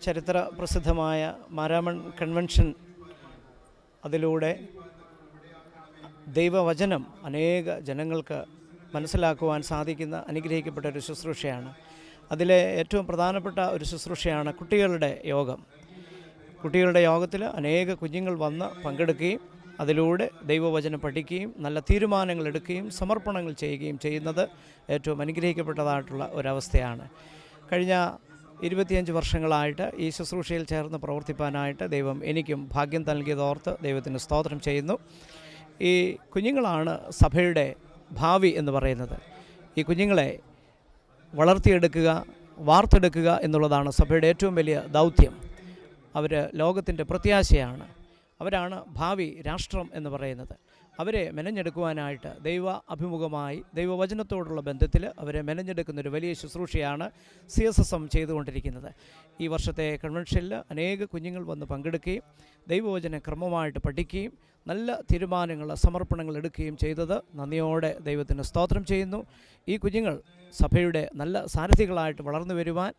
ചരിത്ര പ്രസിദ്ധമായ മാരാമൺ കൺവെൻഷൻ, അതിലൂടെ ദൈവവചനം അനേക ജനങ്ങൾക്ക് മനസ്സിലാക്കുവാൻ സാധിക്കുന്ന അനുഗ്രഹിക്കപ്പെട്ട ഒരു ശുശ്രൂഷയാണ്. അതിലെ ഏറ്റവും പ്രധാനപ്പെട്ട ഒരു ശുശ്രൂഷയാണ് കുട്ടികളുടെ യോഗം. കുട്ടികളുടെ യോഗത്തിൽ അനേക കുഞ്ഞുങ്ങൾ വന്ന് പങ്കെടുക്കുകയും അതിലൂടെ ദൈവവചനം പഠിക്കുകയും നല്ല തീരുമാനങ്ങൾ എടുക്കുകയും സമർപ്പണങ്ങൾ ചെയ്യുകയും ചെയ്യുന്നത് ഏറ്റവും അനുഗ്രഹിക്കപ്പെട്ടതായിട്ടുള്ള ഒരവസ്ഥയാണ്. കഴിഞ്ഞ 25 വർഷങ്ങളായിട്ട് ഈ ശുശ്രൂഷയിൽ ചേർന്ന് പ്രവർത്തിപ്പാനായിട്ട് ദൈവം എനിക്കും ഭാഗ്യം നൽകിയതോർത്ത് ദൈവത്തിന് സ്തോത്രം ചെയ്യുന്നു. ഈ കുഞ്ഞുങ്ങളാണ് സഭയുടെ ഭാവി എന്ന് പറയുന്നത്. ഈ കുഞ്ഞുങ്ങളെ വളർത്തിയെടുക്കുക, വാർത്തെടുക്കുക എന്നുള്ളതാണ് സഭയുടെ ഏറ്റവും വലിയ ദൗത്യം. അവർ ലോകത്തിൻ്റെ പ്രത്യാശയാണ്. അവരാണ് ഭാവി രാഷ്ട്രം എന്ന് പറയുന്നത്. അവരെ മെനഞ്ഞെടുക്കുവാനായിട്ട് ദൈവ അഭിമുഖമായി ദൈവവചനത്തോടുള്ള ബന്ധത്തിൽ അവരെ മെനഞ്ഞെടുക്കുന്നൊരു വലിയ ശുശ്രൂഷയാണ് CSSM ചെയ്തുകൊണ്ടിരിക്കുന്നത്. ഈ വർഷത്തെ കൺവെൻഷനിൽ അനേക കുഞ്ഞുങ്ങൾ വന്ന് പങ്കെടുക്കുകയും ദൈവവചനം ക്രമമായിട്ട് പഠിക്കുകയും നല്ല തീരുമാനങ്ങൾ, സമർപ്പണങ്ങൾ എടുക്കുകയും ചെയ്തത് നന്ദിയോടെ ദൈവത്തിന് സ്തോത്രം ചെയ്യുന്നു. ഈ കുഞ്ഞുങ്ങൾ സഭയുടെ നല്ല സാരഥികളായിട്ട് വളർന്നു വരുവാൻ,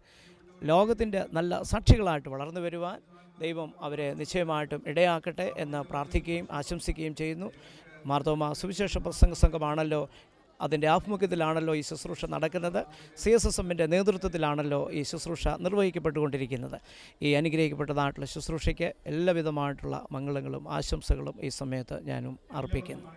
ലോകത്തിൻ്റെ നല്ല സാക്ഷികളായിട്ട് വളർന്നു വരുവാൻ ദൈവം അവരെ നിശ്ചയമായിട്ടും ഇടയാക്കട്ടെ എന്ന് പ്രാർത്ഥിക്കുകയും ആശംസിക്കുകയും ചെയ്യുന്നു. മാർത്തോമ സുവിശേഷ പ്രസംഗ സംഘമാണല്ലോ, അതിൻ്റെ ആഭിമുഖ്യത്തിലാണല്ലോ ഈ ശുശ്രൂഷ നടക്കുന്നത്. CSSMൻ്റെ നേതൃത്വത്തിലാണല്ലോ ഈ ശുശ്രൂഷ നിർവഹിക്കപ്പെട്ടുകൊണ്ടിരിക്കുന്നത്. ഈ അനുഗ്രഹിക്കപ്പെട്ടതായിട്ടുള്ള ശുശ്രൂഷയ്ക്ക് എല്ലാവിധമായിട്ടുള്ള മംഗളങ്ങളും ആശംസകളും ഈ സമയത്ത് ഞാനും അർപ്പിക്കുന്നു.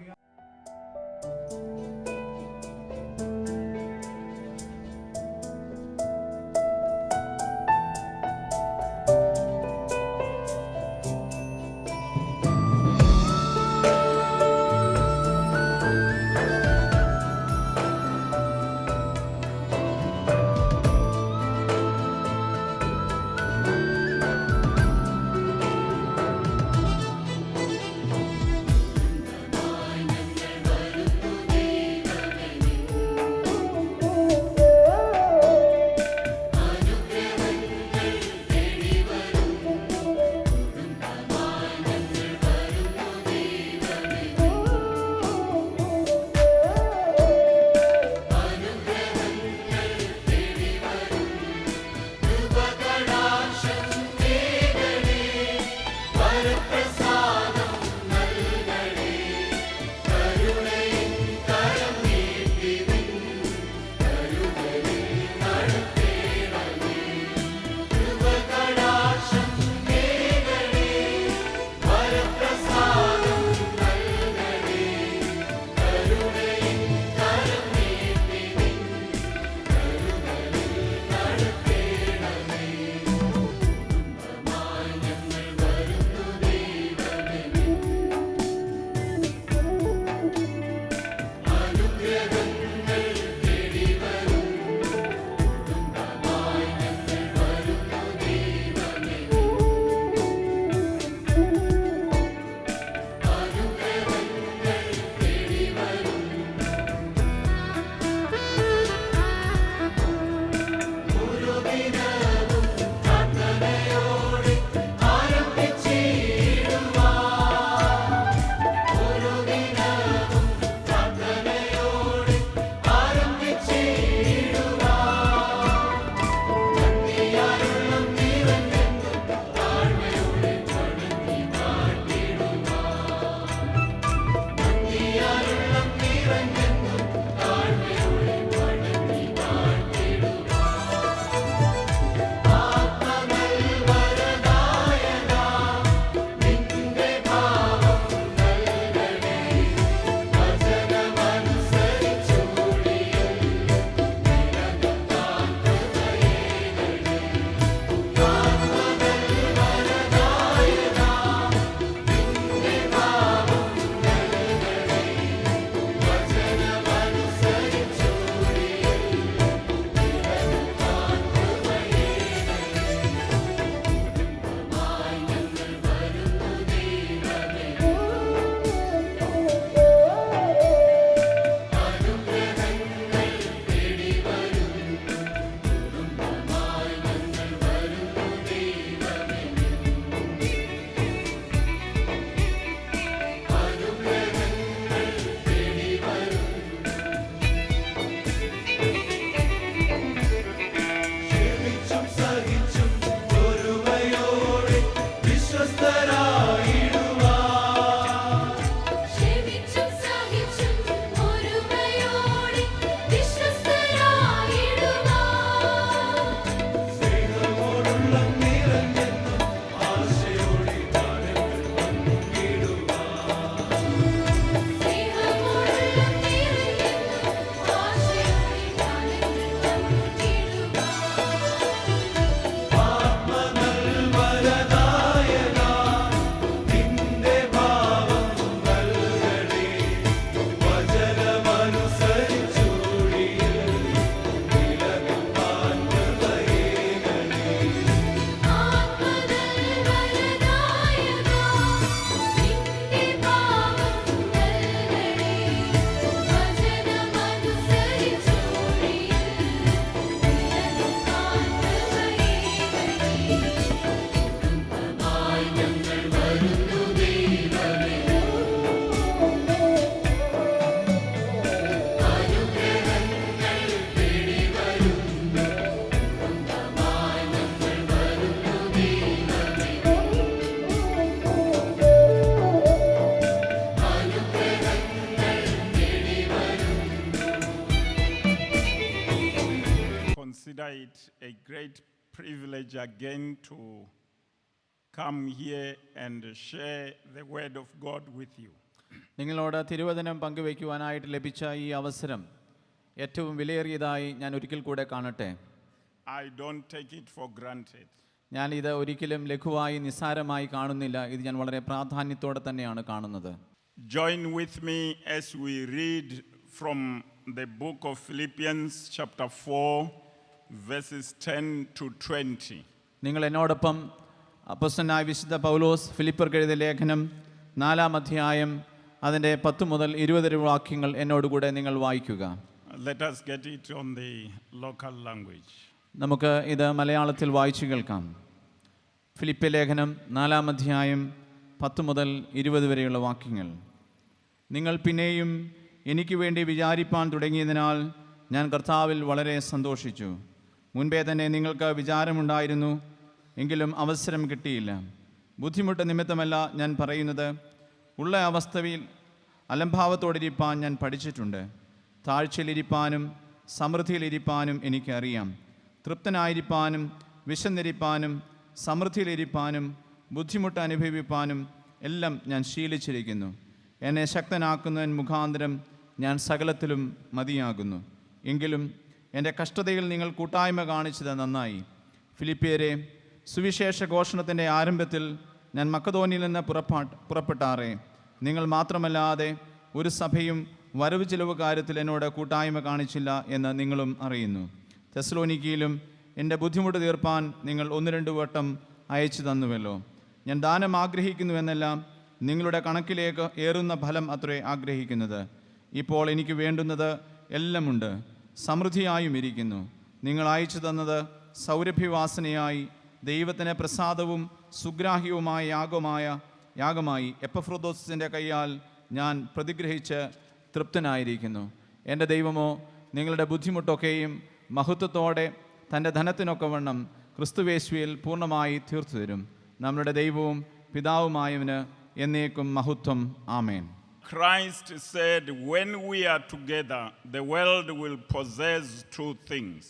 consider it a great privilege again to come here and share the word of God with you. നിങ്ങളോട് തിരുവചനം പങ്കുവയ്ക്കുവാനായിട്ട് ലഭിച്ച ഈ അവസരം ഏറ്റവും വിലയേറിയതായി ഞാൻ ഒരിക്കൽ കൂടെ കാണട്ടെ. I don't take it for granted. ഞാൻ ഇത് ഒരിക്കലും ലഘുവായി നിസ്സാരമായി കാണുന്നില്ല. ഇത് ഞാൻ വളരെ പ്രാധാന്യത്തോടെ തന്നെയാണ് കാണുന്നത്. Join with me as we read from the book of Philippians chapter 4 verses 10 to 20. നിങ്ങൾ എന്നോടൊപ്പം അപ്പോസ്തലനായ വിശുദ്ധ പൗലോസ് ഫിലിപ്പർക്ക് എഴുതിയ ലേഖനം 4-ാം അധ്യായം അതിൻ്റെ 10 മുതൽ 20 വരെ വാക്യങ്ങൾ എന്നോടുകൂടെ നിങ്ങൾ വായിക്കുക. Let us get it on the local language. നമുക്ക് ഇത് മലയാളത്തിൽ വായിച്ചു കേൾക്കാം. ഫിലിപ്പി ലേഖനം 4-ാം അധ്യായം 10 മുതൽ 20 വരെയുള്ള വാക്യങ്ങൾ. നിങ്ങൾ പിന്നെയും എനിക്ക് വേണ്ടി വിചാരിപ്പാൻ തുടങ്ങിയതിനാൽ ഞാൻ കർത്താവിൽ വളരെ സന്തോഷിച്ചു. മുൻപേ തന്നെ നിങ്ങൾക്ക് വിചാരമുണ്ടായിരുന്നു, എങ്കിലും അവസരം കിട്ടിയില്ല. ബുദ്ധിമുട്ട് നിമിത്തമല്ല ഞാൻ പറയുന്നത്, ഉള്ള അവസ്ഥയിൽ അലംഭാവത്തോടിരിപ്പാൻ ഞാൻ പഠിച്ചിട്ടുണ്ട്. താഴ്ചയിലിരിപ്പാനും സമൃദ്ധിയിലിരിപ്പാനും എനിക്കറിയാം. തൃപ്തനായിരിക്കാനും വിശന്നിരിപ്പാനും സമൃദ്ധിയിലിരിപ്പാനും ബുദ്ധിമുട്ട് അനുഭവിപ്പാനും എല്ലാം ഞാൻ ശീലിച്ചിരിക്കുന്നു. എന്നെ ശക്തനാക്കുന്നതിന് മുഖാന്തരം ഞാൻ സകലത്തിലും മതിയാകുന്നു. എങ്കിലും എൻ്റെ കഷ്ടതയിൽ നിങ്ങൾ കൂട്ടായ്മ കാണിച്ചത് നന്നായി. ഫിലിപ്പിയരെ, സുവിശേഷ ഘോഷണത്തിൻ്റെ ആരംഭത്തിൽ ഞാൻ മക്കതോനിയിൽ നിന്ന് പുറപ്പെട്ടാറേ, നിങ്ങൾ മാത്രമല്ലാതെ ഒരു സഭയും വരവ് ചിലവ് കാര്യത്തിൽ എന്നോട് കൂട്ടായ്മ കാണിച്ചില്ല എന്ന് നിങ്ങളും അറിയുന്നു. തെസ്സലോനിക്കയിലും എൻ്റെ ബുദ്ധിമുട്ട് തീർപ്പാൻ നിങ്ങൾ 1-2 വട്ടം അയച്ചു തന്നുവല്ലോ. ഞാൻ ദാനം ആഗ്രഹിക്കുന്നുവെന്നെല്ലാം നിങ്ങളുടെ കണക്കിലേക്ക് ഏറുന്ന ഫലം അത്രേ ആഗ്രഹിക്കുന്നത്. ഇപ്പോൾ എനിക്ക് വേണ്ടുന്നത് എല്ലാമുണ്ട്, സമൃദ്ധിയായും ഇരിക്കുന്നു. നിങ്ങൾ അയച്ചു തന്നത് സൗരഭ്യവാസനയായി ദൈവത്തിന് പ്രസാദവും സുഗ്രാഹ്യവുമായ യാഗമായി എപ്പഫ്രൊദോസിൻ്റെ കൈയാൽ ഞാൻ പ്രതിഗ്രഹിച്ച് തൃപ്തനായിരിക്കുന്നു. എൻ്റെ ദൈവമോ നിങ്ങളുടെ ബുദ്ധിമുട്ടൊക്കെയും മഹത്വത്തോടെ തൻ്റെ ധനത്തിനൊക്കവണ്ണം ക്രിസ്തുവേശുവിൽ പൂർണ്ണമായി തീർത്തു തരും. നമ്മുടെ ദൈവവും പിതാവുമായവന് എന്നേക്കും മഹത്വം. ആമേൻ. Christ said, when we are together, the world will possess 2 things.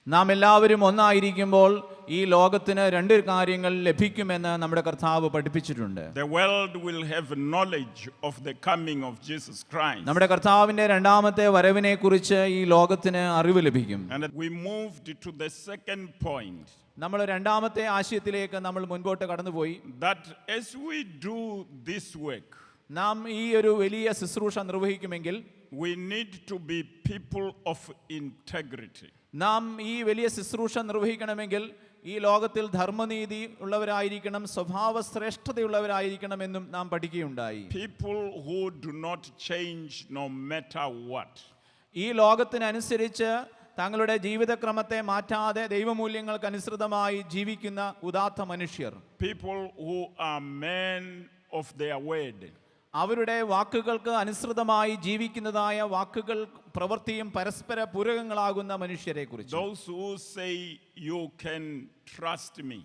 നാം എല്ലാവരും ഒന്നായിരിക്കുമ്പോൾ ഈ ലോകത്തിന് 2 കാര്യങ്ങൾ ലഭിക്കുമെന്ന് നമ്മുടെ കർത്താവ് പഠിപ്പിച്ചിട്ടുണ്ട്. The world will have knowledge of the coming of Jesus Christ. നമ്മുടെ കർത്താവിന്റെ രണ്ടാമത്തെ വരവിനെ കുറിച്ച് ഈ ലോകത്തിന് അറിവ് ലഭിക്കും. And we moved to the second point. നമ്മൾ രണ്ടാമത്തെ ആശയത്തിലേക്ക് നമ്മൾ മുൻപോട്ട് കടന്നുപോയി. That as we do this work, നാം ഈ ഒരു വലിയ ശുശ്രൂഷ നിർവഹിക്കുമെങ്കിൽ we need to be people of integrity. നാം ഈ വലിയ ശുശ്രൂഷ നിർവഹിക്കണമെങ്കിൽ ഈ ലോകത്തിൽ ധർമ്മനീതി ഉള്ളവരായിരിക്കണം, സ്വഭാവ ശ്രേഷ്ഠതയുള്ളവരായിരിക്കണം എന്നും നാം പഠിക്കുകയുണ്ടായി. People who do not change no matter what. ഈ ലോകത്തിനനുസരിച്ച് തങ്ങളുടെ ജീവിതക്രമത്തെ മാറ്റാതെ ദൈവമൂല്യങ്ങൾക്ക് അനുസൃതമായി ജീവിക്കുന്ന ഉദാത്ത മനുഷ്യർ. People who are men of their word. അവരുടെ വാക്കുകൾക്ക് അനുസൃതമായി ജീവിക്കുന്നതായ വാക്കുകൾ പ്രവൃത്തിയും പരസ്പര പൂരകങ്ങളാകുന്ന മനുഷ്യരെ കുറിച്ച്. Those who say you can trust me.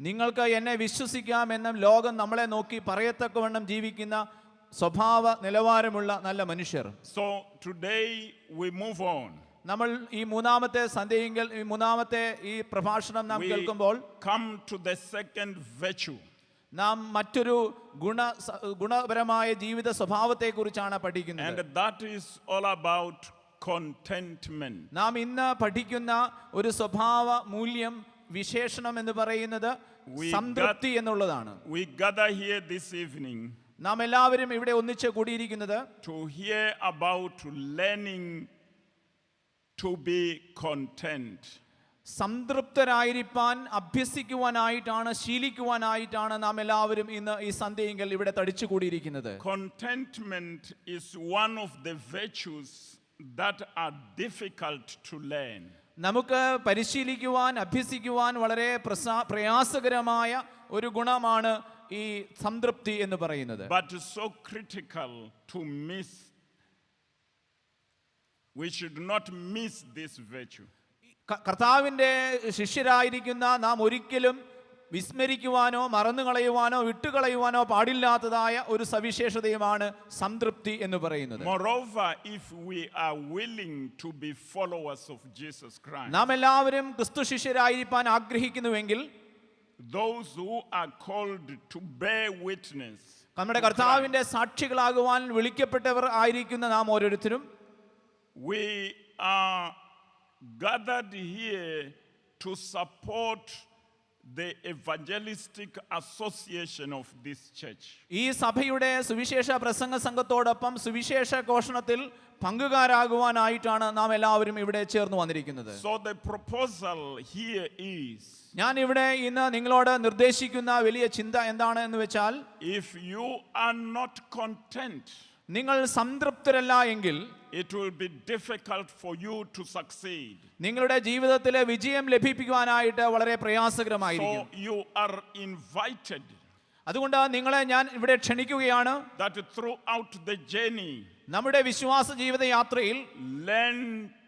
നിങ്ങൾക്ക് എന്നെ വിശ്വസിക്കാമെന്നും ലോകം നമ്മളെ നോക്കി പറയത്തക്കവണ്ണം ജീവിക്കുന്ന സ്വഭാവ നിലവാരമുള്ള നല്ല മനുഷ്യർ. So today we move on. നമ്മൾ ഈ മൂന്നാമത്തെ സന്ധ്യയെങ്കിൽ ഈ മൂന്നാമത്തെ ഈ പ്രഭാഷണം നാം കേൾക്കുമ്പോൾ come to the second virtue. നാം മറ്റൊരു ഗുണപരമായ ജീവിത സ്വഭാവത്തെ കുറിച്ചാണ് പഠിക്കുന്നത്. And that is all about contentment. നാം ഇന്ന് പഠിക്കുന്ന ഒരു സ്വഭാവ മൂല്യം വിശേഷണം എന്ന് പറയുന്നത് സംതൃപ്തി എന്നുള്ളതാണ്. We gather here this evening നാം എല്ലാവരും ഇവിടെ ഒന്നിച്ച് കൂടിയിരിക്കുന്നത് to hear about learning to be content. സംതൃപ്തരായിരിക്കാൻ അഭ്യസിക്കുവാനായിട്ടാണ്, ശീലിക്കുവാനായിട്ടാണ് നാം എല്ലാവരും ഇന്ന് ഈ സന്ധ്യയെങ്കിൽ ഇവിടെ തടിച്ചു കൂടിയിരിക്കുന്നത്. Contentment is one of the virtues that are difficult to learn. നമുക്ക് പരിശീലിക്കുവാൻ അഭ്യസിക്കുവാൻ വളരെ പ്രയാസകരമായ ഒരു ഗുണമാണ് ഈ സംതൃപ്തി എന്ന് പറയുന്നത്. But so critical to miss. We should not miss this virtue. കർത്താവിൻ്റെ ശിഷ്യരായിരിക്കുന്ന നാം ഒരിക്കലും വിസ്മരിക്കുവാനോ മറന്നുകളയുവാനോ വിട്ടുകളയുവാനോ പാടില്ലാത്തതായ ഒരു സവിശേഷതയുമാണ് സംതൃപ്തി എന്ന് പറയുന്നത്. Moreover, if we are willing to be followers of Jesus Christ, നാം എല്ലാവരും ക്രിസ്തു ശിഷ്യരായിരിക്കാൻ ആഗ്രഹിക്കുന്നുവെങ്കിൽ, those who are called to bear witness, നമ്മുടെ കർത്താവിന്റെ സാക്ഷികളാകുവാൻ വിളിക്കപ്പെട്ടവർ ആയിരിക്കുന്ന നാം ഓരോരുത്തരും, we are gathered here to support the evangelistic association of this church. ഈ സഭയുടെ സുവിശേഷ പ്രസംഗ സംഘത്തോടൊപ്പം സുവിശേഷ ഘോഷണത്തിൽ പങ്കുകാരാകുവാനായിട്ടാണ് നാം എല്ലാവരും ഇവിടെ ചേർന്ന് വന്നിരിക്കുന്നത്. So the proposal here is, ഞാൻ ഇവിടെ ഇന്ന് നിങ്ങളോട് നിർദ്ദേശിക്കുന്ന വലിയ ചിന്ത എന്താണ് എന്ന് വെച്ചാൽ, if you are not content, നിങ്ങൾ സംതൃപ്തരല്ല എങ്കിൽ it will be difficult for you to succeed. നിങ്ങളുടെ ജീവിതത്തിലെ വിജയം ലഭിക്കുവാനായിട്ട് വളരെ So പ്രയാസകരമായിരിക്കും. you are invited അതുകൊണ്ട് നിങ്ങളെ ഞാൻ ഇവിടെ ക്ഷണിക്കുകയാണ്, that throughout the journey, നമ്മുടെ വിശ്വാസ ജീവിത യാത്രയിൽ learn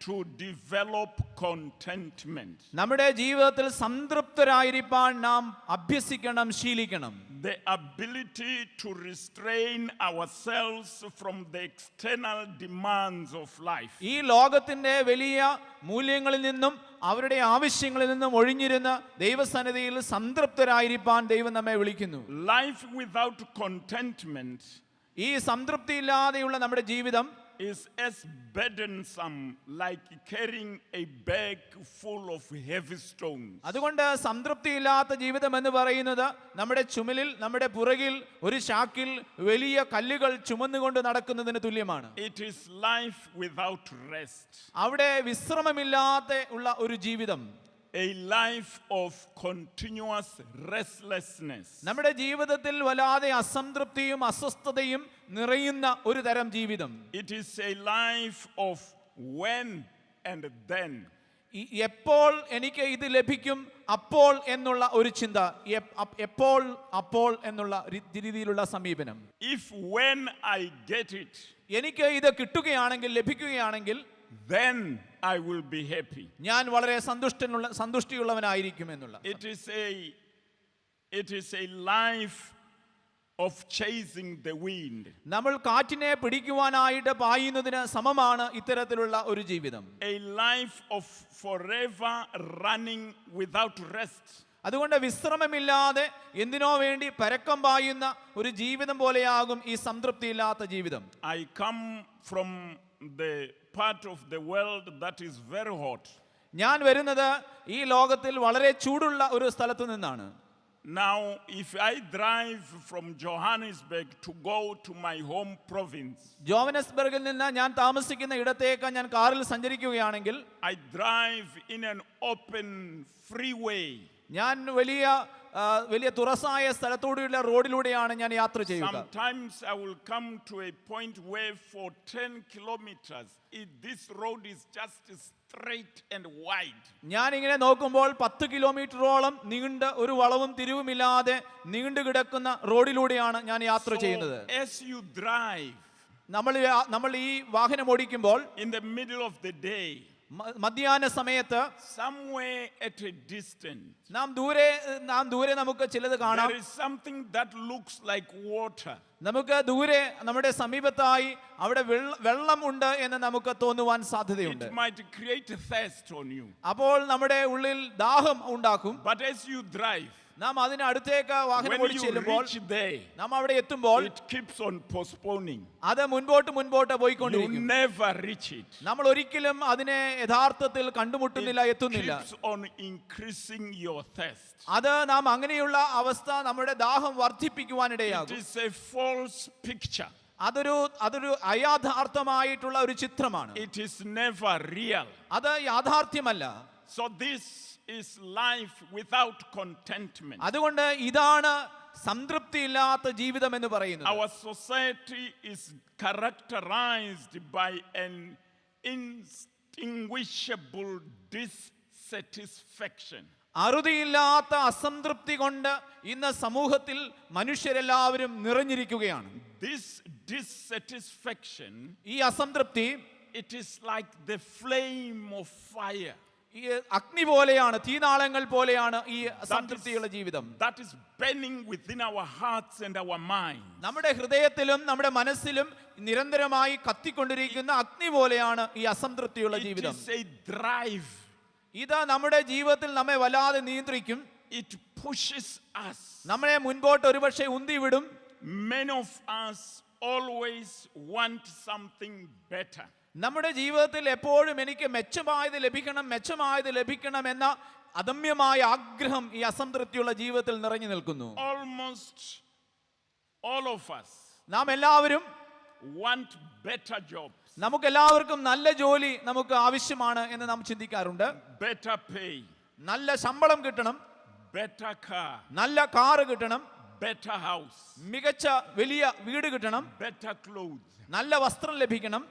to develop contentment. നമ്മുടെ ജീവിതത്തിൽ സംതൃപ്തരായിരിക്കാൻ നാം അഭ്യസിക്കണം, ശീലിക്കണം. The ability to restrain ourselves from the external demands of life. ഈ ലോകത്തിന്റെ വലിയ മൂല്യങ്ങളിൽ നിന്നും അവരുടെ ആവശ്യങ്ങളിൽ നിന്നും ഒഴിഞ്ഞിരുന്ന് ദൈവസന്നിധിയിൽ സംതൃപ്തരായിരിക്കാൻ ദൈവം നമ്മെ വിളിക്കുന്നു. Life without contentment ഈ സംതൃപ്തിയില്ലാതെയുള്ള നമ്മുടെ ജീവിതം is as burdensome like carrying a bag full of heavy stones. അതുകൊണ്ട് സംതൃപ്തിയില്ലാത്ത ജീവിതം എന്ന് പറയുന്നത് നമ്മുടെ ചുമലിൽ, നമ്മുടെ പുറകിൽ ഒരു ചാക്കിൽ വലിയ കല്ലുകൾ ചുമന്നുകൊണ്ട് നടക്കുന്നതിന് തുല്യമാണ്. It is life without rest. അവിടെ വിശ്രമമില്ലാതെ ഉള്ള ഒരു ജീവിതം, A life of continuous restlessness. നമ്മുടെ ജീവിതത്തിൽ വല്ലാതെ അസംതൃപ്തിയും അസ്വസ്ഥതയും നിറയുന്ന ഒരു തരം ജീവിതം. It is a life of when and then. എപ്പോൾ എനിക്ക് ഇത് ലഭിക്കും, അപ്പോൾ എന്നുള്ള ഒരു ചിന്ത, എപ്പോൾ അപ്പോൾ എന്നുള്ള രീതിയിലുള്ള സമീപനം. If when I get it, എനിക്ക് ഇത് കിട്ടുകയാണെങ്കിൽ, ലഭിക്കുകയാണെങ്കിൽ, then I will be happy. ഞാൻ വളരെ സന്തുഷ്ടിയുള്ളവനായിരിക്കും എന്നുള്ള. It is a life of chasing the wind. നമ്മൾ കാറ്റിനെ പിടിക്കുവാനായിട്ട് പായുന്നതിന് സമമാണ് ഇത്തരത്തിലുള്ള ഒരു ജീവിതം. A life of forever running without rest. അതുകൊണ്ട് വിശ്രമമില്ലാതെ എന്തിനോ വേണ്ടി പരക്കം പായുന്ന ഒരു ജീവിതം പോലെയാകും ഈ സംതൃപ്തിയില്ലാത്ത ജീവിതം. I come from the part of the world that is very hot. ഞാൻ വരുന്നത് ഈ ലോകത്തിൽ വളരെ ചൂടുള്ള ഒരു സ്ഥലത്തു നിന്നാണ്. Now, if I drive from Johannesburg to go to my home province, ജോഹന്നസ്ബർഗിൽ നിന്ന് ഞാൻ താമസിക്കുന്ന ഇടത്തേക്ക് ഞാൻ കാറിൽ സഞ്ചരിക്കുകയാണെങ്കിൽ, I drive in an open freeway. ഞാൻ വലിയ തുറസായ സ്ഥലത്തൂടെയുള്ള റോഡിലൂടെയാണ് ഞാൻ യാത്ര ചെയ്യുക. Sometimes I will come to a point where for 10 kilometers this road is just straight and wide. ഞാൻ ഇങ്ങനെ നോക്കുമ്പോൾ 10 കിലോമീറ്ററോളം നീണ്ട ഒരു വളവും തിരിവുമില്ലാതെ നീണ്ടു കിടക്കുന്ന റോഡിലൂടെയാണ് ഞാൻ യാത്ര ചെയ്യുന്നത്. As you drive, നമ്മൾ ഈ വാഹനം ഓടിക്കുമ്പോൾ in the middle of the day, മധ്യാഹ്ന സമയത്ത് somewhere at a distance, നാം ദൂരെ നമുക്ക് ചിലത് കാണാം. there is something that looks like water. നമുക്ക് ദൂരെ നമ്മുടെ സമീപത്തായി അവിടെ വെള്ളം ഉണ്ട് എന്ന് നമുക്ക് തോന്നുവാൻ സാധ്യതയുണ്ട്. It might create a thirst on you. അപ്പോൾ നമ്മുടെ ഉള്ളിൽ ദാഹം ഉണ്ടാക്കും. But as you drive, നാം അതിന് അടുത്തേക്ക് വാഹനം when ഓടിച്ചു you ചെല്ലുമ്പോൾ, reach there, നാം അവിടെ എത്തുമ്പോൾ it keeps on postponing. അത് മുൻപോട്ട് You പോയിക്കൊണ്ടിരിക്കും. never reach it. നമ്മൾ ഒരിക്കലും അതിനെ യഥാർത്ഥത്തിൽ കണ്ടുമുട്ടുന്നില്ല, എത്തുന്നില്ല. Keeps on increasing your thirst. അത് നാം അങ്ങനെയുള്ള അവസ്ഥ നമ്മുടെ ദാഹം It വർദ്ധിപ്പിക്കുവാനിടയാകും. is a false picture. അതൊരു അയാഥാർത്ഥമായിട്ടുള്ള ഒരു ചിത്രമാണ്. It is never real. അത് യാഥാർത്ഥ്യമല്ല. So this is life without contentment. അതുകൊണ്ട് ഇതാണ് സംതൃപ്തിയില്ലാത്ത ജീവിതം എന്ന് പറയുന്നത്. Our society is characterized by an indistinguishable dissatisfaction. അറുതിയില്ലാത്ത അസംതൃപ്തി കൊണ്ട് ഇന്ന് സമൂഹത്തിൽ മനുഷ്യരെല്ലാവരും നിറഞ്ഞിരിക്കുകയാണ്. This dissatisfaction, ഈ അസംതൃപ്തി it is like the flame of fire. ഈ അഗ്നി പോലെയാണ്, തീനാളങ്ങൾ പോലെയാണ് ഈ സംതൃപ്തിയുള്ള ജീവിതം. That is burning within our hearts and our minds. നമ്മുടെ ഹൃദയത്തിലും നമ്മുടെ മനസ്സിലും നിരന്തരമായി കത്തിക്കൊണ്ടിരിക്കുന്ന അഗ്നി പോലെയാണ് ഈ അസംതൃപ്തിയുള്ള ജീവിതം. It is a drive. ഇത് നമ്മുടെ ജീവിതത്തിൽ നമ്മെ വല്ലാതെ നിയന്ത്രിക്കും. It pushes us. നമ്മളെ മുൻപോട്ട് ഒരുപക്ഷെ ഉന്തിവിടും. Many of us always want something better. നമ്മുടെ ജീവിതത്തിൽ എപ്പോഴും എനിക്ക് മെച്ചമായത് ലഭിക്കണം എന്ന അദമ്യമായ ആഗ്രഹം ഈ അസംതൃപ്തിയുള്ള ജീവിതത്തിൽ നിറഞ്ഞു നിൽക്കുന്നു. Almost all of us നാം എല്ലാവരും want better jobs, നമുക്കെല്ലാവർക്കും നല്ല ജോലി നമുക്ക് ആവശ്യമാണ് എന്ന് നാം ചിന്തിക്കാറുണ്ട്. better pay, നല്ല ശമ്പളം കിട്ടണം, better car, നല്ല കാറ് കിട്ടണം, better house, മികച്ച വലിയ വീട് കിട്ടണം, better clothes, നല്ല വസ്ത്രം ലഭിക്കണം,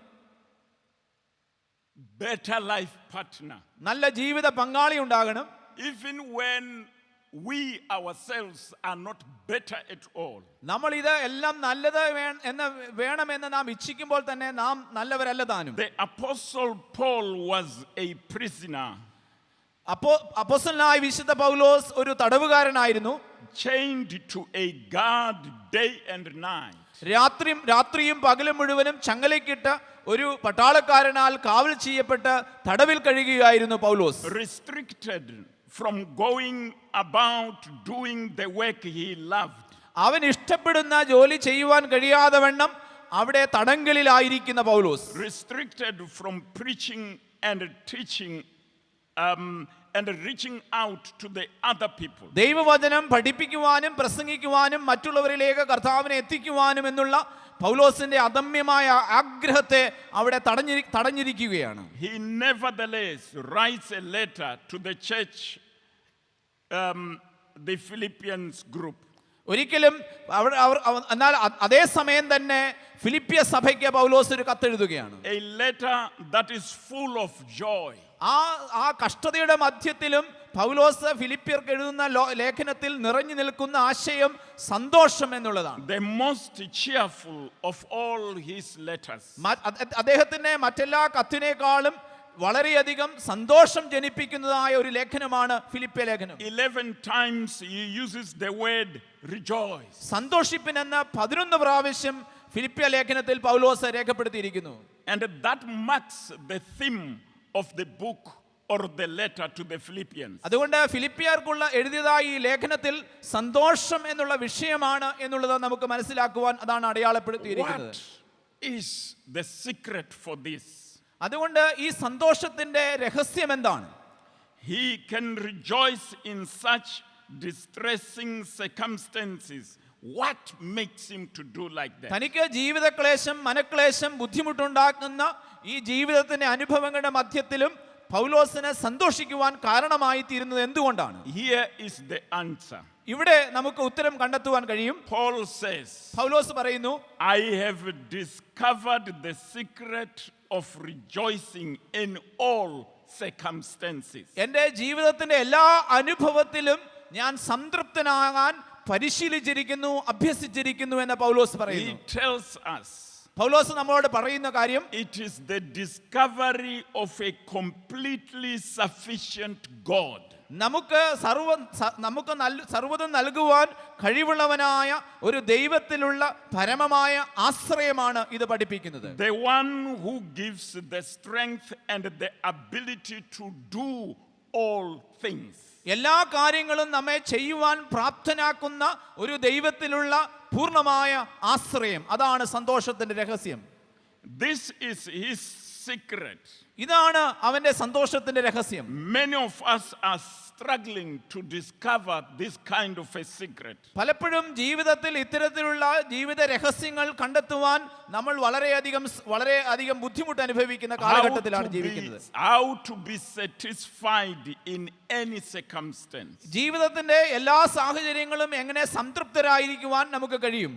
better life partner. നല്ല ജീവിത പങ്കാളി ഉണ്ടാകണം. Even when we ourselves are not better at all. നമ്മൾ ഇത് എല്ലാം നല്ലത് വേണമെന്ന് നാം ഇച്ഛിക്കുമ്പോൾ തന്നെ നാം നല്ലവരല്ല താനും. The apostle Paul was a prisoner. അപ്പോസ്തലനായ വിശുദ്ധ പൗലോസ് ഒരു തടവുകാരനായിരുന്നു. Chained to a guard day and night. രാത്രിയും പകലും മുഴുവനും ചങ്ങലയ്ക്കിട്ട് ഒരു പട്ടാളക്കാരനാൽ കാവൽ ചെയ്യപ്പെട്ട് തടവിൽ കഴിയുകയായിരുന്നു പൗലോസ്. Restricted from going about doing the work he loved. അവൻ ഇഷ്ടപ്പെടുന്ന ജോലി ചെയ്യുവാൻ കഴിയാതെ വണ്ണം അവിടെ തടങ്കലിലായിരിക്കുന്ന പൗലോസ്. Restricted from preaching and teaching and reaching out to the other people. ദൈവവചനം പഠിപ്പിക്കുവാനും പ്രസംഗിക്കുവാനും മറ്റുള്ളവരിലേക്ക് കർത്താവിനെ എത്തിക്കുവാനും എന്നുള്ള പൗലോസിന്റെ അദമ്യമായ ആഗ്രഹത്തെ അവിടെ തടഞ്ഞിരിക്കുകയാണ്. He nevertheless writes a letter to the church, the Philippians group. ഒരിക്കലും എന്നാൽ അതേ സമയം തന്നെ ഫിലിപ്പിയ സഭയ്ക്ക് പൗലോസ് ഒരു കത്തെഴുതുകയാണ്. A letter that is full of joy. ആ കഷ്ടതയുടെ മധ്യത്തിലും പൗലോസ് ഫിലിപ്പിയർക്ക് എഴുതുന്ന ലേഖനത്തിൽ നിറഞ്ഞു നിൽക്കുന്ന ആശയം സന്തോഷം എന്നുള്ളതാണ്. The most cheerful of all his letters. അദ്ദേഹത്തിന്റെ മറ്റെല്ലാ കത്തിനേക്കാളും വളരെയധികം സന്തോഷം ജനിപ്പിക്കുന്നതായ ഒരു ലേഖനമാണ് ഫിലിപ്പിയ ലേഖനം. 11 times he uses the word rejoice. സന്തോഷിപ്പിനെന്ന് 11 പ്രാവശ്യം ഫിലിപ്പിയ ലേഖനത്തിൽ പൗലോസ് രേഖപ്പെടുത്തിയിരിക്കുന്നു. And that marks the theme of the book or the letter to the Philippians. അതുകൊണ്ട് ഫിലിപ്പിയർക്കുള്ള എഴുതിയതായ ഈ ലേഖനത്തിൽ സന്തോഷം എന്നുള്ള വിഷയമാണ് എന്നുള്ളത് നമുക്ക് മനസ്സിലാക്കുവാൻ അതാണ് അടയാളപ്പെടുത്തിയിരിക്കുന്നത്. What is the secret for this? അതുകൊണ്ട് ഈ സന്തോഷത്തിന്റെ രഹസ്യം എന്താണ്? He can rejoice in such distressing circumstances. What makes him to do like that? തനിക്ക് ജീവിതക്ലേശം, മനക്ലേശം, ബുദ്ധിമുട്ടുണ്ടാക്കുന്ന ഈ ജീവിതത്തിന്റെ അനുഭവങ്ങളുടെ മധ്യത്തിലും പൗലോസിനെ സന്തോഷിക്കുവാൻ കാരണമായി തീരുന്നത് എന്തുകൊണ്ടാണ്? Here is the answer. ഇവിടെ നമുക്ക് ഉത്തരം കണ്ടെത്തുവാൻ കഴിയും. Paul says, പൗലോസ് പറയുന്നു, I have discovered the secret of rejoicing in all circumstances. എൻ്റെ ജീവിതത്തിന്റെ എല്ലാ അനുഭവത്തിലും ഞാൻ സംതൃപ്തനാകാൻ പരിശീലിച്ചിരിക്കുന്നു, അഭ്യസിച്ചിരിക്കുന്നു എന്ന് പൗലോസ് പറയുന്നു. He tells us, പൗലോസ് നമ്മളോട് പറയുന്ന കാര്യം, it is the discovery of a completely sufficient God. നമുക്ക് സർവ്വതും നൽകുവാൻ കഴിവുള്ളവനായ ഒരു ദൈവത്തിലുള്ള പരമമായ ആശ്രയമാണ് ഇത് പഠിപ്പിക്കുന്നത്. The one who gives the strength and the ability to do all things. എല്ലാ കാര്യങ്ങളും നമ്മെ ചെയ്യുവാൻ പ്രാപ്തനാക്കുന്ന ഒരു ദൈവത്തിലുള്ള പൂർണ്ണമായ ആശ്രയം, അതാണ് സന്തോഷത്തിന്റെ രഹസ്യം. This is his secret. ഇതാണ് അവന്റെ സന്തോഷത്തിന്റെ രഹസ്യം. Many of us are struggling to discover this kind of a secret. പലപ്പോഴും ജീവിതത്തിൽ ഇത്തരത്തിലുള്ള ജീവിത രഹസ്യങ്ങൾ കണ്ടെത്തുവാൻ നമ്മൾ വളരെയധികം ബുദ്ധിമുട്ട് അനുഭവിക്കുന്ന കാലഘട്ടത്തിലാണ് ജീവിക്കുന്നത്. How to be satisfied in any circumstance. ജീവിതത്തിന്റെ എല്ലാ സാഹചര്യങ്ങളും എങ്ങനെ സംതൃപ്തരായിരിക്കുവാൻ നമുക്ക് കഴിയും?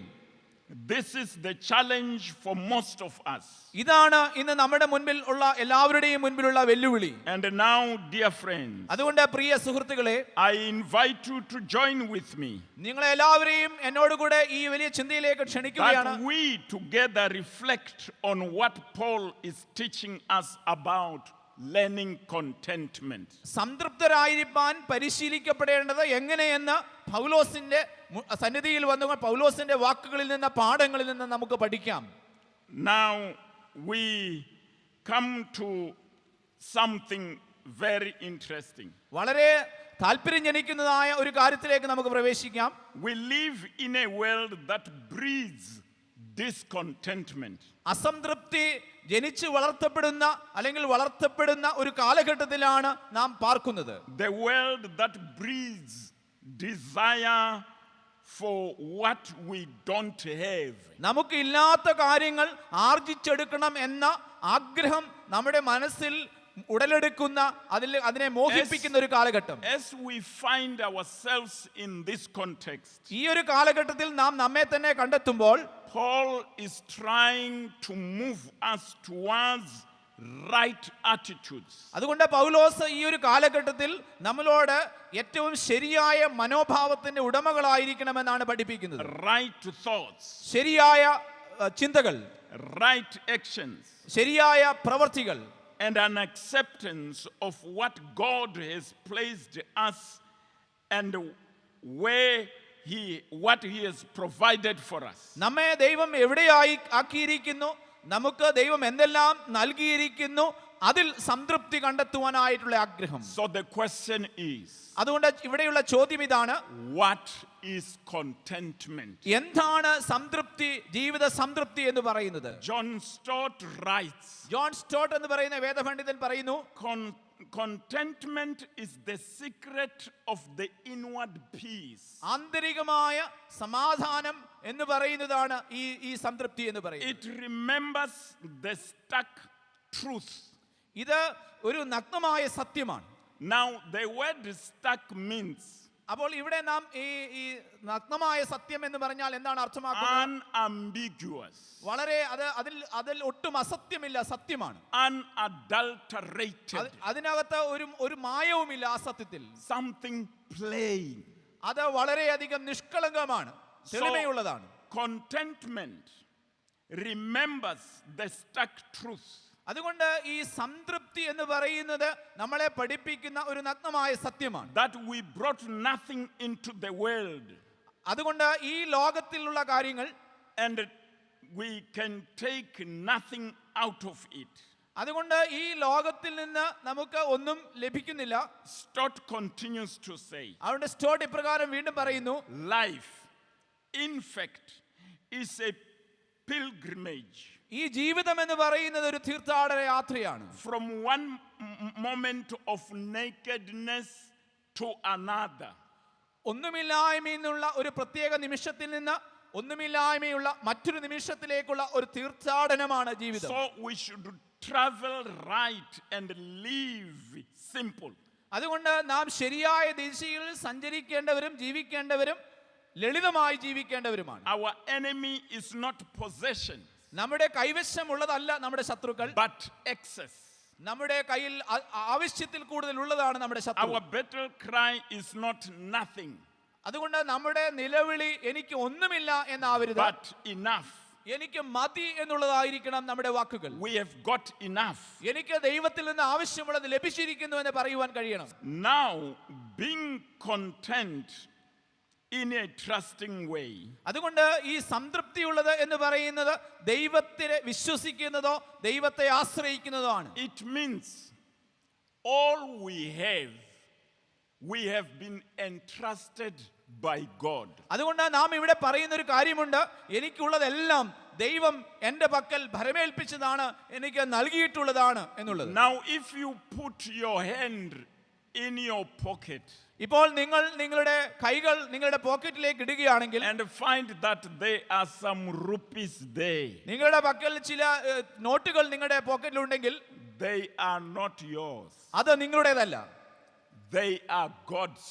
This is the challenge for most of us. ഇതാണ് ഇന്ന് നമ്മുടെ മുൻപിൽ ഉള്ള എല്ലാവരുടെയും മുൻപിലുള്ള വെല്ലുവിളി. And now, dear friends, അതുകൊണ്ട് പ്രിയ സുഹൃത്തുക്കളെ, I invite you to join with me. നിങ്ങളെ എല്ലാവരെയും എന്നോടുകൂടെ ഈ വലിയ ചിന്തയിലേക്ക് ക്ഷണിക്കുകയാണ്. That we together reflect on what Paul is teaching us about learning contentment. സംതൃപ്തരായിരിക്കാൻ പരിശീലിക്കപ്പെടേണ്ടത് എങ്ങനെയെന്ന് പൗലോസിന്റെ സന്നിധിയിൽ വന്നു പൗലോസിന്റെ വാക്കുകളിൽ നിന്ന് പാഠങ്ങളിൽ നിന്ന് നമുക്ക് പഠിക്കാം. Now we come to something very interesting. വളരെ താല്പര്യം ജനിക്കുന്നതായ ഒരു കാര്യത്തിലേക്ക് നമുക്ക് പ്രവേശിക്കാം. We live in a world that breeds discontentment. അസംതൃപ്തി ജനിച്ചു വളർത്തപ്പെടുന്ന അല്ലെങ്കിൽ വളർത്തപ്പെടുന്ന ഒരു കാലഘട്ടത്തിലാണ് നാം പാർക്കുന്നത്. The world that breeds desire for what we don't have. നമുക്ക് ഇല്ലാത്ത കാര്യങ്ങൾ ആർജിച്ചെടുക്കണം എന്ന ആഗ്രഹം നമ്മുടെ മനസ്സിൽ ഉടലെടുക്കുന്ന അതിനെ മോഹിപ്പിക്കുന്ന ഒരു കാലഘട്ടം. As we find ourselves in this context, ഈ ഒരു കാലഘട്ടത്തിൽ നാം നമ്മെ തന്നെ കണ്ടെത്തുമ്പോൾ Paul is trying to move us towards right attitudes. അതുകൊണ്ട് പൗലോസ് ഈ ഒരു കാലഘട്ടത്തിൽ നമ്മളോട് ഏറ്റവും ശരിയായ മനോഭാവത്തിന്റെ ഉടമകളായിരിക്കണമെന്നാണ് പഠിപ്പിക്കുന്നത്. Right thoughts, ശരിയായ ചിന്തകൾ, right actions, ശരിയായ പ്രവർത്തികൾ, and an acceptance of what God has placed us and what he has provided for us. നമ്മെ ദൈവം എവിടെയായി ആക്കിയിരിക്കുന്നു, നമുക്ക് ദൈവം എന്തെല്ലാം നൽകിയിരിക്കുന്നു, അതിൽ സംതൃപ്തി കണ്ടെത്തുവാനായിട്ടുള്ള ആഗ്രഹം. So the question is, അതുകൊണ്ട് ഇവിടെയുള്ള ചോദ്യം ഇതാണ്, what is contentment? എന്താണ് സംതൃപ്തി, ജീവിത സംതൃപ്തി എന്ന് പറയുന്നത്? John Stott writes, ജോൺ സ്റ്റോട്ട് എന്ന് പറയുന്ന വേദപണ്ഡിതൻ പറയുന്നു, contentment is the secret of the inward peace. ആന്തരികമായ സമാധാനം എന്ന് പറയുന്നതാണ് ഈ സംതൃപ്തി എന്ന് പറയുന്നത്. It remembers the stuck truth. ഇത് ഒരു നഗ്നമായ സത്യമാണ്. Now the word stuck means അപ്പോൾ ഇവിടെ നാം ഈ നഗ്നമായ സത്യം എന്ന് പറഞ്ഞാൽ എന്താണ് അർത്ഥമാക്കുന്നത്? unambiguous, വളരെ അതിൽ ഒട്ടും അസത്യമില്ല, സത്യമാണ്. unadulterated, അതിനകത്ത് ഒരു മായവുമില്ല ആ സത്യത്തിൽ. something plain. അത് വളരെയധികം നിഷ്കളങ്കമാണ്, തെളിമയുള്ളതാണ്. Contentment remembers the stuck truth. അതുകൊണ്ട് ഈ സംതൃപ്തി എന്ന് പറയുന്നത് നമ്മളെ പഠിപ്പിക്കുന്ന ഒരു നഗ്നമായ സത്യമാണ്. That we brought nothing into the world. അതുകൊണ്ട് ഈ ലോകത്തിലുള്ള കാര്യങ്ങൾ and we can take nothing out of it. അതുകൊണ്ട് ഈ ലോകത്തിൽ നിന്ന് നമുക്ക് ഒന്നും ലഭിക്കുന്നില്ല. Stott continues to say, അതുകൊണ്ട് സ്റ്റോട്ട് ഇപ്രകാരം വീണ്ടും പറയുന്നു, life in fact is a pilgrimage. ഈ ജീവിതം എന്ന് പറയുന്നത് ഒരു തീർത്ഥാടന യാത്രയാണ്. From one moment of nakedness to another. ഒന്നുമില്ലായ്മയിൽ നിന്നുള്ള ഒരു പ്രത്യേക നിമിഷത്തിൽ നിന്ന് ഒന്നുമില്ലായ്മയുള്ള മറ്റൊരു നിമിഷത്തിലേക്കുള്ള ഒരു തീർത്ഥാടനമാണ് ജീവിതം. So we should travel right and live simple. അതുകൊണ്ട് നാം ശരിയായ ദിശയിൽ സഞ്ചരിക്കേണ്ടവരും ജീവിക്കേണ്ടവരും ലളിതമായി ജീവിക്കേണ്ടവരുമാണ്. Our enemy is not possession, നമ്മുടെ കൈവശമുള്ളതല്ല നമ്മുടെ ശത്രുക്കൾ, but excess. നമ്മുടെ കയ്യിൽ ആവശ്യത്തിൽ കൂടുതൽ ഉള്ളതാണ് നമ്മുടെ ശത്രു. Our battle cry is not nothing, അതുകൊണ്ട് നമ്മുടെ നിലവിളി എനിക്ക് ഒന്നുമില്ല എന്നാവരുത്, but enough. എനിക്ക് മതി എന്നുള്ളതായിരിക്കണം നമ്മുടെ വാക്കുകൾ. We have got enough. എനിക്ക് ദൈവത്തിൽ നിന്ന് ആവശ്യമുള്ളത് ലഭിച്ചിരിക്കുന്നു എന്ന് പറയുവാൻ കഴിയണം. Now being content in a trusting way. അതുകൊണ്ട് ഈ സംതൃപ്തിയുള്ളത് എന്ന് പറയുന്നത് ദൈവത്തെ വിശ്വസിക്കുന്നതോ ദൈവത്തെ ആശ്രയിക്കുന്നതോ ആണ്. It means all we have been entrusted by God. അതുകൊണ്ട് നാം ഇവിടെ പറയുന്ന ഒരു കാര്യമുണ്ട്, എനിക്കുള്ളതെല്ലാം ദൈവം എൻ്റെ പക്കൽ ഭരമേൽപ്പിച്ചതാണ്, എനിക്ക് നൽകിയിട്ടുള്ളതാണ് എന്നുള്ളത്. Now if you put your hand in your pocket ഇപ്പോൾ നിങ്ങൾ നിങ്ങളുടെ കൈകൾ നിങ്ങളുടെ പോക്കറ്റിലേക്ക് ഇടുകയാണെങ്കിൽ and find that there are some rupees there, നിങ്ങളുടെ പക്കൽ ചില നോട്ടുകൾ നിങ്ങളുടെ പോക്കറ്റിലുണ്ടെങ്കിൽ they are not yours, അത് നിങ്ങളുടേതല്ല, they are God's.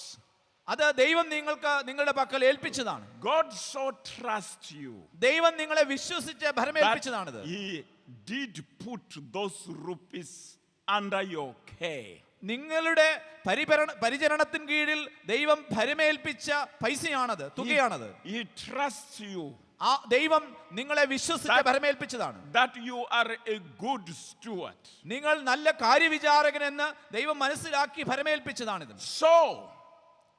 അത് ദൈവം നിങ്ങൾക്ക് നിങ്ങളുടെ പക്കൽ ഏൽപ്പിച്ചതാണ്. God so trusts you ദൈവം നിങ്ങളെ വിശ്വസിച്ച് ഭരമേൽപ്പിച്ചതാണത്. that he did put those rupees under your care. നിങ്ങളുടെ പരിചരണത്തിന് കീഴിൽ ദൈവം ഭരമേൽപ്പിച്ച പൈസയാണത്, തുകയാണത്. He trusts you ആ ദൈവം നിങ്ങളെ വിശ്വസിച്ച് ഭരമേൽപ്പിച്ചതാണ്. that you are a good steward. നിങ്ങൾ നല്ല കാര്യവിചാരകൻ എന്ന് ദൈവം മനസ്സിലാക്കി ഭരമേൽപ്പിച്ചതാണിത്. So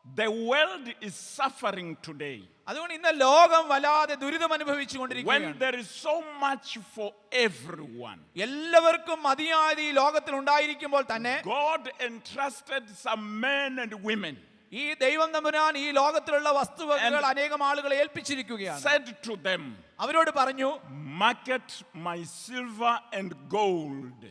the world is suffering today. അതുകൊണ്ട് ഇന്ന് ലോകം വല്ലാതെ ദുരിതം When അനുഭവിച്ചുകൊണ്ടിരിക്കുകയാണ്. there is so much for everyone, എല്ലാവർക്കും മതിയായത് ഈ ലോകത്തിൽ ഉണ്ടായിരിക്കുമ്പോൾ തന്നെ God entrusted some men and women, ഈ ദൈവം തമ്പുരാൻ ഈ ലോകത്തിലുള്ള വസ്തുവകകൾ അനേകം ആളുകളെ ഏൽപ്പിച്ചിരിക്കുകയാണ്. said to them, അവരോട് പറഞ്ഞു, market my silver and gold.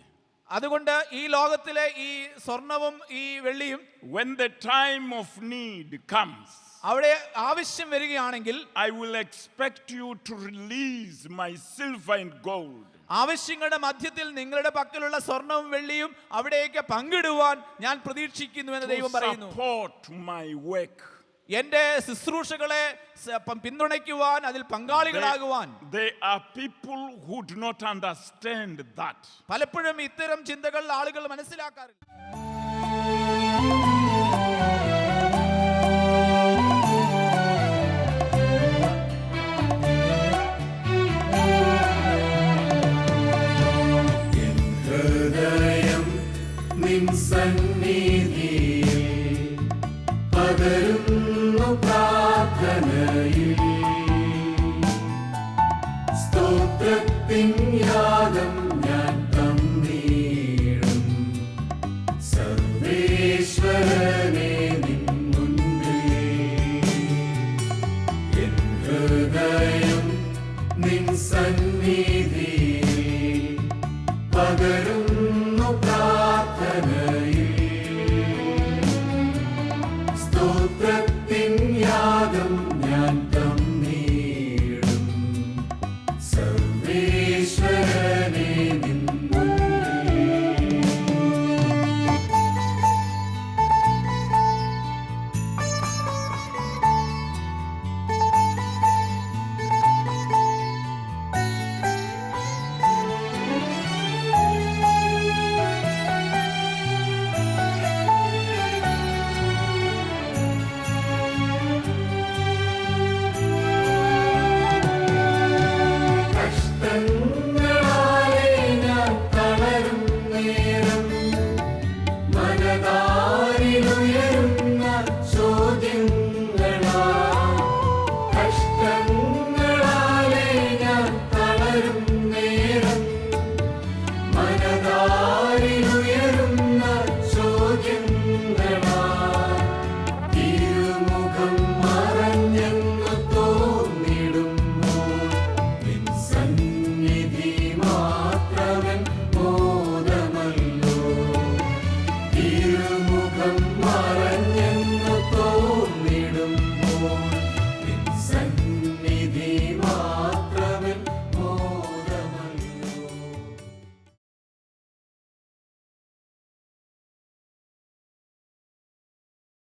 അതുകൊണ്ട് ഈ ലോകത്തിലെ ഈ സ്വർണവും ഈ വെള്ളിയും When the time of need comes, അവിടെ ആവശ്യം വരികയാണെങ്കിൽ I will expect you to release my silver and gold. ആവശ്യങ്ങളുടെ മധ്യത്തിൽ നിങ്ങളുടെ പക്കലുള്ള സ്വർണവും വെള്ളിയും അവിടേക്ക് പങ്കിടുവാൻ ഞാൻ പ്രതീക്ഷിക്കുന്നു എന്ന് ദൈവം To പറയുന്നു. support my work. എന്റെ ശുശ്രൂഷകളെ പിന്തുണയ്ക്കുവാൻ, അതിൽ പങ്കാളികളാകുവാൻ. They are people who do not understand that. പലപ്പോഴും ഇത്തരം ചിന്തകൾ ആളുകൾ മനസ്സിലാക്കാറില്ല. ഹൃദയം നിൻ സന്നിധിയിൽ പകരുന്നു പ്രാർത്ഥനയിൽ സ്തോത്രത്തിൻ യാഗം ഞാൻ തന്നിടും സർവേശ്വരനെ നിൻ മുൻപിൽ. എൻ ഹൃദയം നിൻ സന്നിധിയിൽ പകരുന്നു പ്രാർത്ഥനയിൽ സ്തോത്രത്തിൻ യാഗം ഞാൻ തന്നിടും സർവേശ്വരനെ നിൻ മുൻപിൽ. കഷ്ടങ്ങളാലെ ഞാൻ തളരും നേരം മനതാരിലുയരുന്ന ചോദ്യങ്ങളാ. കഷ്ടങ്ങളാലെ ഞാൻ തളരും നേരം മനതാരിലുയരുന്ന ചോദ്യങ്ങളാ. തിരുമുഖം മറഞ്ഞെന്നു തോന്നിടുമ്പോൾ നിൻ സന്നിധി മാത്രമൻ മോദമല്ലോ. തിരുമുഖം മറഞ്ഞെന്നു